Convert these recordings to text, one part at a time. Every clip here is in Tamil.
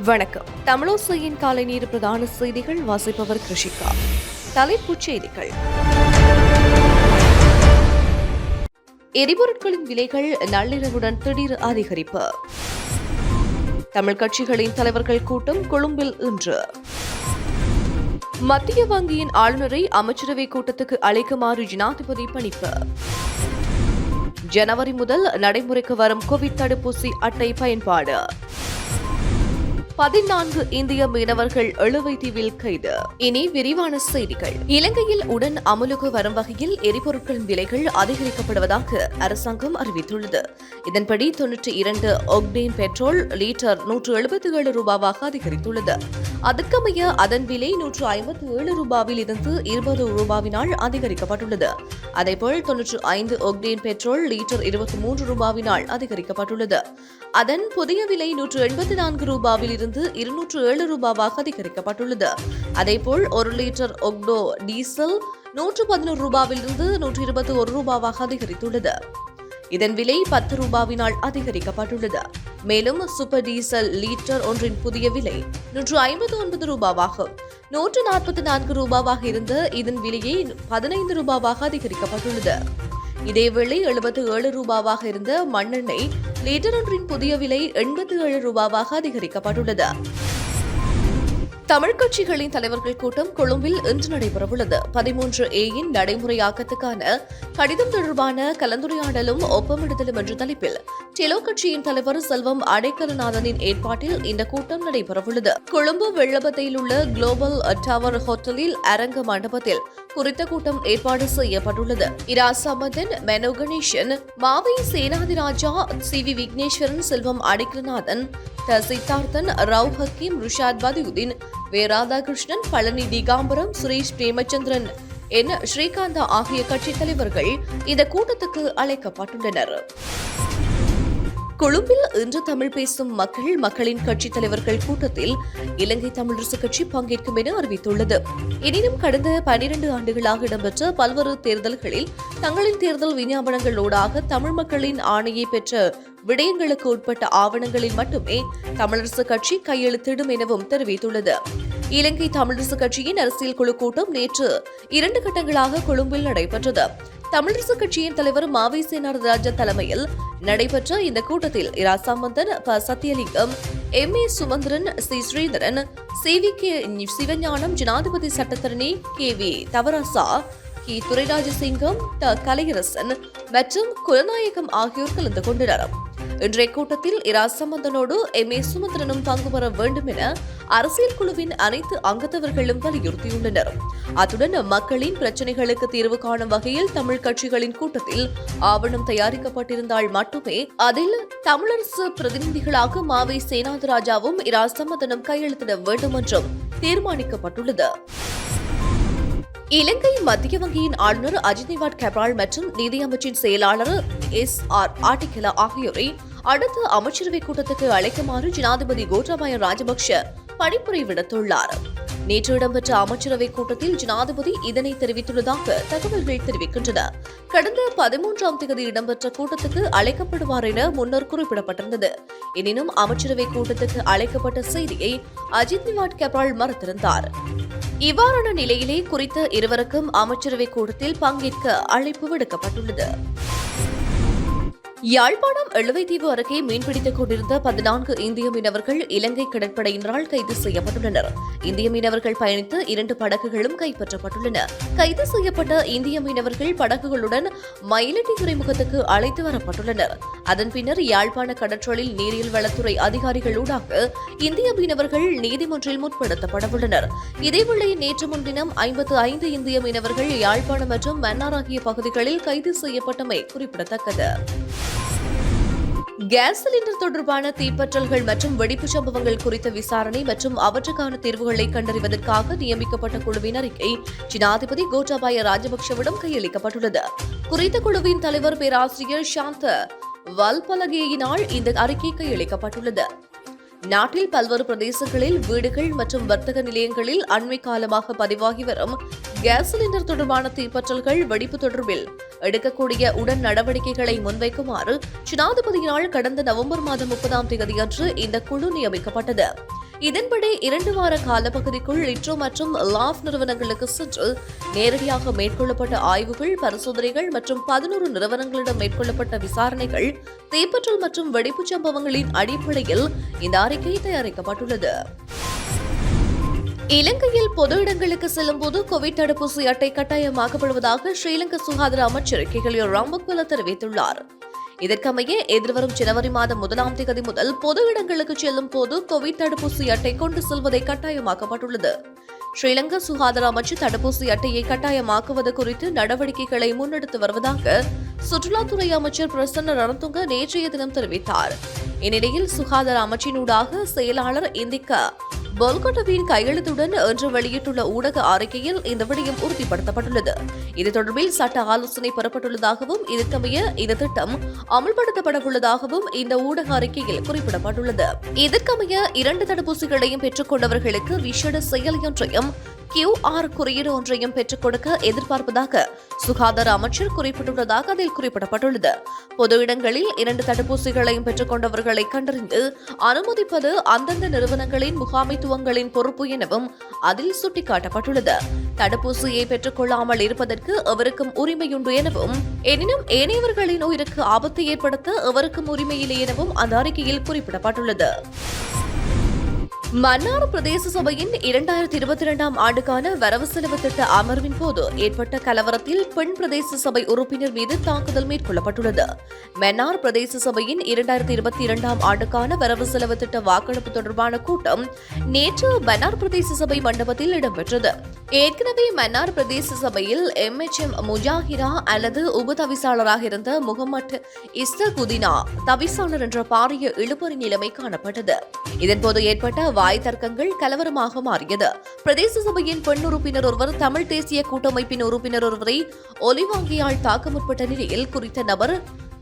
வணக்கம். தமிழோசையின் காலை நேர பிரதான செய்திகள் வாசிப்பவர் கிருஷிகா. தலைப்புச் செய்திகள். எரிபொருட்களின் விலைகள் நள்ளிரவுடன் திடீர் அதிகரிப்பு. தமிழ் கட்சிகளின் தலைவர்கள் கூட்டம் கொழும்பில் இன்று. மத்திய வங்கியின் ஆளுநரை அமைச்சரவை கூட்டத்துக்கு அழைக்குமாறு ஜனாதிபதி பணிப்பு. ஜனவரி முதல் நடைமுறைக்கு வரும் கோவிட் தடுப்பூசி அட்டை பயன்பாடு. 14 இந்திய மீனவர்கள் எழுவை தீவில் கைது. இனி விரிவான செய்திகள். இலங்கையில் உடன் அமலுக்கு வரும் வகையில் எரிபொருட்களின் விலைகள் அதிகரிக்கப்படுவதாக அரசாங்கம் அறிவித்துள்ளது. இதன்படி 92 ஒக்டேன் பெட்ரோல் லீட்டர் 177 ரூபாவாக அதிகரித்துள்ளது. அதற்கமைய அதன் விலை 157 ரூபாவில் இருந்து 20 ரூபாவினால் அதிகரிக்கப்பட்டுள்ளது. அதேபோல் 95 ஒக்டேன் பெட்ரோல் லீட்டர் 23 ரூபாவினால் அதிகரிக்கப்பட்டுள்ளது. அதன் புதிய விலை 184 ரூபாவில் இருந்து 207 ரூபாவாக அதிகரிக்கப்பட்டுள்ளது. அதேபோல் 1 லிட்டர் ஒக்டோ டீசல் 111 ரூபாவில் இருந்து 121 ரூபாவாக அதிகரித்துள்ளது. இதன் விலை 10 ரூபாவினால் அதிகரிக்கப்பட்டுள்ளது. மேலும் சூப்பர் டீசல் லீட்டர் ஒன்றின் புதிய விலை 159 ரூபாவாகும். 144 ரூபாவாக இருந்த இதன் விலையை 15 ரூபாவாக அதிகரிக்கப்பட்டுள்ளது. இதேவேளை 77 ரூபாவாக இருந்த மண்ணெண்ணெய் லீட்டர் ஒன்றின் புதிய விலை 87 ரூபாவாக அதிகரிக்கப்பட்டுள்ளது. தமிழ் கட்சிகளின் தலைவர்கள் கூட்டம் கொழும்பில் இன்று நடைபெறவுள்ளது. 13A நடைமுறையாக்கத்துக்கான கடிதம் தொடர்பான கலந்துரையாடலும் ஒப்பமிடுதலும் என்ற தலைப்பில் டெலோ கட்சியின் தலைவர் செல்வம் அடைக்கலநாதனின் ஏற்பாட்டில் இந்த கூட்டம் நடைபெறவுள்ளது. கொழும்பு வெள்ளபத்தையில் உள்ள குளோபல் டவர் ஹோட்டலில் அரங்க மண்டபத்தில் குறித்த கூட்டம் ஏற்பாடு செய்யப்பட்டுள்ளது. இரா சம்பந்தன், மெனோ கணேசன், மாவை சேனாதிராஜா, CV விக்னேஸ்வரன், செல்வம் அடைக்கலநாதன், சித்தார்த்தன், ரவ் ஹக்கீம், ருஷாத் பதியுதீன், வே ராதாகிருஷ்ணன், பழனி திகாம்பரம், சுரேஷ் பிரேமச்சந்திரன் என ஸ்ரீகாந்தா ஆகிய கட்சித் தலைவர்கள் இந்த கூட்டத்துக்கு அழைக்கப்பட்டுள்ளனர். கொழும்பில் இன்று தமிழ் பேசும் மக்களின் கட்சித் தலைவர்கள் கூட்டத்தில் இலங்கை தமிழரசு கட்சி பங்கேற்கும் என அறிவித்துள்ளது. எனினும் கடந்த 12 ஆண்டுகளாக இடம்பெற்ற பல்வேறு தேர்தல்களில் தங்களின் தேர்தல் விஞ்ஞாபனங்களோடாக தமிழ் மக்களின் ஆணையை பெற்ற விடயங்களுக்கு உட்பட்ட ஆவணங்களில் மட்டுமே தமிழரசு கட்சி கையெழுத்திடும் எனவும் தெரிவித்துள்ளது. இலங்கை தமிழரசு கட்சியின் அரசியல் குழு கூட்டம் நேற்று 2 கட்டங்களாக கொழும்பில் நடைபெற்றது. தமிழரசு கட்சியின் தலைவர் மாவை சேனாதிராஜா தலைமையில் நடைபெற்ற இந்த கூட்டத்தில் இரா சம்பந்தன், சத்தியலிங்கம், MA சுமந்திரன், ஸ்ரீதரன், CV சிவஞானம், ஜனாதிபதி சட்டத்தரணி KV தவராசா, துரைராஜசிங்கம், கலையரசன் மற்றும் குலநாயகம் ஆகியோர் கலந்து கொண்டனர். இன்றைய கூட்டத்தில் இரா சம்பந்தனோடு MA சுமந்திரனும் பங்கு பெற வேண்டும் என அரசியல் குழுவின் அனைத்து அங்கத்தவர்களும் வலியுறுத்தியுள்ளனர். அத்துடன் மக்களின் பிரச்சினைகளுக்கு தீர்வு காணும் வகையில் தமிழ் கட்சிகளின் கூட்டத்தில் ஆவணம் தயாரிக்கப்பட்டிருந்தால் மட்டுமே அதில் தமிழரசு பிரதிநிதிகளாக மாவை சேனாதிராஜாவும் இரா சம்பந்தனும் கையெழுத்திட வேண்டும் என்றும் தீர்மானிக்கப்பட்டுள்ளது. இலங்கை மத்திய வங்கியின் ஆளுநர் அஜித் கேப்ரால் மற்றும் நீதியமைச்சின் செயலாளர் SR ஆட்டிகல ஆகியோரை அடுத்த அமைச்சரவை கூட்டத்துக்கு அழைக்குமாறு ஜனாதிபதி கோட்டாபய ராஜபக்ஷ பணிப்புரை விடுத்துள்ளார். நேற்று இடம்பெற்ற அமைச்சரவை கூட்டத்தில் ஜனாதிபதி இதனை தெரிவித்துள்ளதாக தகவல்கள் தெரிவிக்கின்றன. கடந்த 13ஆம் தேதி இடம்பெற்ற கூட்டத்துக்கு அழைக்கப்படுவார் என முன்னர் குறிப்பிடப்பட்டிருந்தது. எனினும் அமைச்சரவை கூட்டத்துக்கு அழைக்கப்பட்ட செய்தியை அஜித் கேப்ரால் மறுத்திருந்தார். இவ்வாறான நிலையிலே குறித்த இருவருக்கும் அமைச்சரவை கூட்டத்தில் பங்கேற்க அழைப்பு விடுக்கப்பட்டுள்ளது. யாழ்ப்பாணம் எழுவைத்தீவு அருகே மீன்பிடித்துக் கொண்டிருந்த 14 இந்திய மீனவர்கள் இலங்கை கடற்படையினரால் கைது செய்யப்பட்டுள்ளனர். இந்திய மீனவர்கள் பயணித்த 2 படகுகளும் கைப்பற்றப்பட்டுள்ளன. கைது செய்யப்பட்ட இந்திய மீனவர்கள் படகுகளுடன் மயிலட்டி துறைமுகத்துக்கு அழைத்து வரப்பட்டுள்ளனர். அதன் பின்னர் யாழ்ப்பாண கடற்றொழில் நீரியல் வளத்துறை அதிகாரிகளூடாக இந்திய மீனவர்கள் நீதிமன்றில் முற்படுத்தப்படவுள்ளனர். இதேவேளை நேற்று முன்தினம் 55 இந்திய மீனவர்கள் யாழ்ப்பாணம் மற்றும் மன்னார் ஆகிய பகுதிகளில் கைது செய்யப்பட்டமை குறிப்பிடத்தக்கது. கேஸ் சிலிண்டர் தொடர்பான தீப்பற்றல்கள் மற்றும் வெடிப்பு சம்பவங்கள் குறித்த விசாரணை மற்றும் அவற்றுக்கான தீர்வுகளை கண்டறிவதற்காக நியமிக்கப்பட்ட குழுவின் அறிக்கை ஜனாதிபதி கோட்டாபய ராஜபக்ஷவிடம் கையளிக்கப்பட்டுள்ளது. குறித்த குழுவின் தலைவர் பேராசிரியர் சாந்த வல்பலகேயினால் இந்த அறிக்கை கையளிக்கப்பட்டுள்ளது. நாட்டில் பல்வேறு பிரதேசங்களில் வீடுகள் மற்றும் வர்த்தக நிலையங்களில் அண்மை காலமாக பதிவாகி வரும் கேஸ் சிலிண்டர் தொடர்பான தீப்பற்றல்கள் வெடிப்பு தொடர்பில் எடுக்கக்கூடிய உடன் நடவடிக்கைகளை முன்வைக்குமாறு ஜனாதிபதியினால் கடந்த நவம்பர் மாதம் 30ஆம் தேதியன்று இந்த குழு நியமிக்கப்பட்டது. இதன்படி 2 வார காலப்பகுதிக்குள் லிட்ரோ மற்றும் லாஃப் நிறுவனங்களுக்கு சென்று நேரடியாக மேற்கொள்ளப்பட்ட ஆய்வுகள், பரிசோதனைகள் மற்றும் 11 நிறுவனங்களிடம் மேற்கொள்ளப்பட்ட விசாரணைகள், தீப்பற்றல் மற்றும் வெடிப்புச் சம்பவங்களின் அடிப்படையில் இந்த அறிக்கை தயாரிக்கப்பட்டுள்ளது. இலங்கையில் பொது இடங்களுக்கு செல்லும்போது கோவிட் தடுப்பூசி அட்டை கட்டாயமாக்கப்படுவதாக ஸ்ரீலங்கா சுகாதார அமைச்சர் கெஹலிய ராம்பக்வெல தெரிவித்துள்ளார். இதற்கமைய எதிர்வரும் ஜனவரி மாதம் 1ஆம் தேதி முதல் பொது இடங்களுக்கு செல்லும் போது கோவிட் தடுப்பூசி அட்டை கொண்டு செல்வதை கட்டாயமாக்கப்பட்டுள்ளது. ஸ்ரீலங்கா சுகாதார அமைச்சு தடுப்பூசி அட்டையை கட்டாயமாக்குவது குறித்து நடவடிக்கைகளை முன்னெடுத்து வருவதாக சுற்றுலாத்துறை அமைச்சர் பிரசன்ன ரணதுங்க நேற்றைய தினம் தெரிவித்தார். இந்நிலையில் சுகாதார அமைச்சினூடாக செயலாளர் இந்திகா பொல்கொட்டவின் கையெழுத்துடன் இன்று வெளியிட்டுள்ள ஊடக அறிக்கையில் இந்த விடயம் உறுதிப்படுத்தப்பட்டுள்ளது. இது தொடர்பில் சட்ட ஆலோசனை பெறப்பட்டுள்ளதாகவும் இதற்கமைய இந்த திட்டம் அமல்படுத்தப்படவுள்ளதாகவும் இந்த ஊடக அறிக்கையில் குறிப்பிடப்பட்டுள்ளது. இதற்கமைய 2 தடுப்பூசிகளையும் பெற்றுக் கொண்டவர்களுக்கு விசேட செயலியொன்றையும் QR குறியீடு ஒன்றையும் பெற்றுக் கொடுக்க எதிர்பார்ப்பதாக சுகாதார அமைச்சர் குறிப்பிட்டுள்ளதாக அதில் குறிப்பிடப்பட்டுள்ளது. பொது இடங்களில் 2 தடுப்பூசிகளையும் பெற்றுக் கொண்டவர்களை கண்டறிந்து அனுமதிப்பது அந்தந்த நிறுவனங்களின் முகாமைத்துவங்களின் பொறுப்பு எனவும் அதில் சுட்டிக்காட்டப்பட்டுள்ளது. தடுப்பூசியை பெற்றுக் கொள்ளாமல் இருப்பதற்கு எவருக்கும் உரிமையுண்டு எனவும், எனினும் ஏனையவர்களின் உயிருக்கு ஆபத்தை ஏற்படுத்த எவருக்கும் உரிமையில்லை எனவும் அந்த அறிக்கையில் குறிப்பிடப்பட்டுள்ளது. மன்னார் பிரதேச சபையின் 2022ஆம் ஆண்டுக்கான வரவு செலவு திட்ட அமர்வின் போது ஏற்பட்ட கலவரத்தில் பெண் பிரதேச சபை உறுப்பினர் மீது தாக்குதல் மேற்கொள்ளப்பட்டுள்ளது. மன்னார் பிரதேச சபையின் 2022ஆம் ஆண்டுக்கான வரவு செலவு திட்ட வாக்கெடுப்பு தொடர்பான கூட்டம் நேற்று மன்னார் பிரதேச சபை மண்டபத்தில் இடம்பெற்றது. ஏற்கனவே மன்னார் பிரதேச சபையில் MHM முஜாஹிரா அல்லது உப தவிசாளராக இருந்த முகமட் இஸ்தகுதினா தவிசாளர் என்ற பாரிய இழுபறி நிலைமை காணப்பட்டது. இதன்போது ஏற்பட்ட வாய் தர்க்கங்கள் கலவரமாக மாறியது. பிரதேச சபையின் பெண் உறுப்பினர் ஒருவர் தமிழ் தேசிய கூட்டமைப்பின் உறுப்பினர் ஒருவரை ஒலிவாங்கியால் தாக்க முற்பட்ட நிலையில் குறித்த நபர்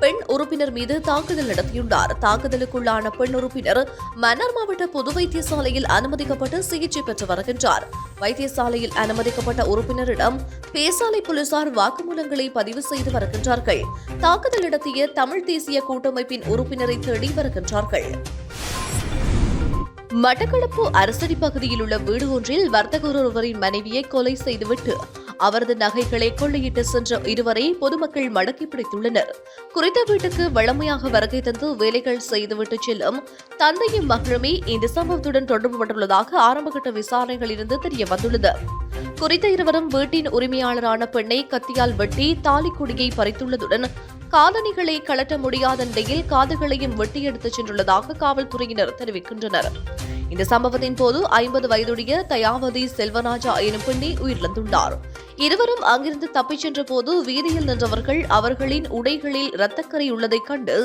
பெண் உறுப்பினர் மீது தாக்குதல் நடத்தியுள்ளார். தாக்குதலுக்குள்ளான பெண் உறுப்பினர் மன்னார் மாவட்ட பொது வைத்தியசாலையில் அனுமதிக்கப்பட்டு சிகிச்சை பெற்று வருகின்றார். வைத்தியசாலையில் அனுமதிக்கப்பட்ட உறுப்பினரிடம் பேசாலை போலீசார் வாக்குமூலங்களை பதிவு செய்து வருகின்றார்கள். தாக்குதல் நடத்திய தமிழ் தேசிய கூட்டமைப்பின் உறுப்பினரை தேடி வருகின்றார்கள். மட்டக்களப்பு அரசடி பகுதியில் உள்ள வீடு ஒன்றில் வர்த்தகர் ஒருவரின் மனைவியை கொலை செய்துவிட்டு அவரது நகைகளை கொள்ளையிட்டு சென்ற இருவரை பொதுமக்கள் மடக்கி பிடித்துள்ளனர். குறித்த வீட்டுக்கு வழமையாக வருகை தந்து வேலைகள் செய்துவிட்டு செல்லும் தந்தையும் மகளுமே இந்த சம்பவத்துடன் தொடர்புபட்டுள்ளதாக ஆரம்பகட்ட விசாரணைகளிலிருந்து தெரிய வந்துள்ளது. குறித்த இருவரும் வீட்டின் உரிமையாளரான பெண்ணை கத்தியால் வெட்டி தாலிக்கொடியை பறித்துள்ளதுடன் காதணிகளை கழட்ட முடியாத நிலையில் காதுகளையும் வெட்டி எடுத்துச் சென்றுள்ளதாக காவல்துறையினர் தெரிவிக்கின்றனர். இந்த சம்பவத்தின் போது 50 வயதுடைய தயாவதி செல்வராஜா எனும் பெண்ணை உயிரிழந்துள்ளார். இருவரும் அங்கிருந்து தப்பிச் சென்ற போது வீதியில் நின்றவர்கள் அவர்களின் உடைகளில் இரத்தக்கரை உள்ளதைக் கண்டு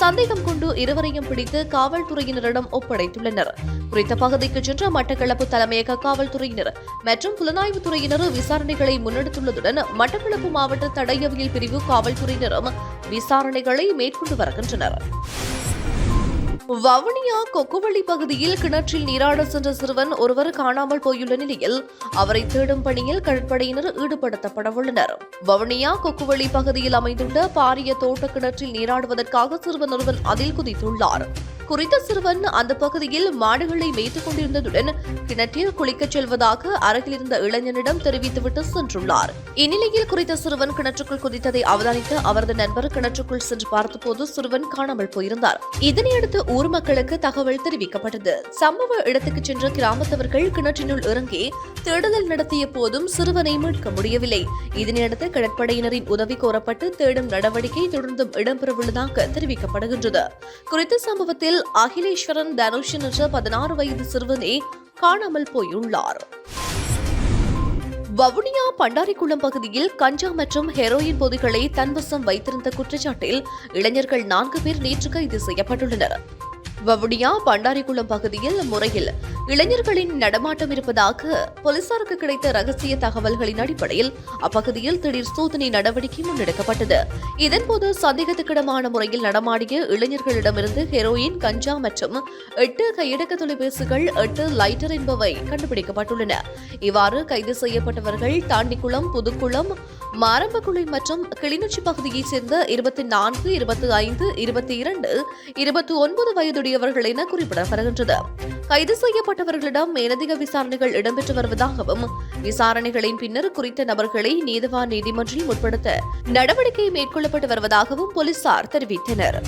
சந்தேகம் கொண்டு இருவரையும் பிடித்து காவல்துறையினரிடம் ஒப்படைத்துள்ளனர். குறித்த பகுதிக்கு சென்ற மட்டக்களப்பு தலைமையக காவல்துறையினர் மற்றும் புலனாய்வுத்துறையினர் விசாரணைகளை முன்னெடுத்துள்ளதுடன் மட்டக்களப்பு மாவட்ட தடயவியல் பிரிவு காவல்துறையினரும் விசாரணைகளை மேற்கொண்டு வருகின்றனர். வவுனியா கொக்குவள்ளி பகுதியில் கிணற்றில் நீராட சென்ற சிறுவன் ஒருவர் காணாமல் போயுள்ள நிலையில் அவரை தேடும் பணியில் கடற்படையினர் ஈடுபடுத்தப்படவுள்ளனர். வவுனியா கொக்குவள்ளி பகுதியில் அமைந்துள்ள பாரிய தோட்ட கிணற்றில் நீராடுவதற்காக சிறுவன் ஒருவன் அதில் குதித்துள்ளார். குறித்த சிறுவன் அந்த பகுதியில் மாடுகளை மேய்த்துக் கொண்டிருந்ததுடன் கிணற்றில் குளிக்கச் செல்வதாக அருகில் இருந்த இளைஞனிடம் தெரிவித்துவிட்டு சென்றுள்ளார். இந்நிலையில் குறித்த சிறுவன் கிணற்றுக்குள் குதித்ததை அவதானித்த அவரது நண்பர் கிணற்றுக்குள் சென்று பார்த்தபோது சிறுவன் காணாமல் போயிருந்தார். இதனையடுத்து ஊர் மக்களுக்கு தகவல் தெரிவிக்கப்பட்டது. சம்பவ இடத்துக்கு சென்ற கிராமத்தவர்கள் கிணற்றினுள் இறங்கி தேடுதல் நடத்திய போதும் சிறுவனை மீட்க முடியவில்லை. இதனையடுத்து கடற்படையினரின் உதவி கோரப்பட்டு தேடும் நடவடிக்கை தொடர்ந்தும் இடம்பெறவுள்ளதாக தெரிவிக்கப்படுகின்றது. குறித்த சம்பவத்தில் அகிலேஸ்வரன் தனுஷன் என்ற 16 வயது சிறுவனே காணாமல் போயுள்ளார். வவுனியா பண்டாரிக்குளம் பகுதியில் கஞ்சா மற்றும் ஹெரோயின் பொதிகளை தன்வசம் வைத்திருந்த குற்றச்சாட்டில் இளைஞர்கள் 4 பேர் நேற்று கைது செய்யப்பட்டுள்ளனர். வவுனியா பண்டாரிக்குளம் பகுதியில் முறையில் இளைஞர்களின் நடமாட்டம் இருப்பதாக போலீசாருக்கு கிடைத்த ரகசிய தகவல்களின் அடிப்படையில் அப்பகுதியில் திடீர் சோதனை நடவடிக்கை முன்னெடுக்கப்பட்டது. இதன்போது சந்தேகத்துக்கிடமான முறையில் நடமாடிய இளைஞர்களிடமிருந்து ஹெரோயின், கஞ்சா மற்றும் 8 கையடக்க தொலைபேசிகள், 8 லைட்டர் என்பவை கண்டுபிடிக்கப்பட்டுள்ளன. இவ்வாறு கைது செய்யப்பட்டவர்கள் தாண்டிக்குளம், புதுக்குளம், மாரம்பக்குளை மற்றும் கிளிநொச்சி பகுதியைச் சேர்ந்த 24, 25, 22, 29 வயதுடையவர்கள் என குறிப்பிடப்படுகின்றது. கைது செய்யப்பட்டவர்களிடம் மேலதிக விசாரணைகள் இடம்பெற்று வருவதாகவும் விசாரணைகளின் பின்னர் குறித்த நபர்களை நீதவான் நீதிமன்றில் முற்படுத்த நடவடிக்கை மேற்கொள்ளப்பட்டு வருவதாகவும் போலீசார் தெரிவித்தனர்.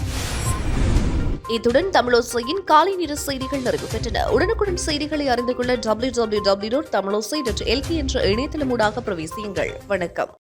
இத்துடன் தமிழோசையின் காலை நேர செய்திகள் நிறைவு பெற்றன. உடனுக்குடன் செய்திகளை அறிந்து கொள்ள www.tamilosai.lk என்ற இணையதளம் ஊடாக பிரவேசியுங்கள். வணக்கம்.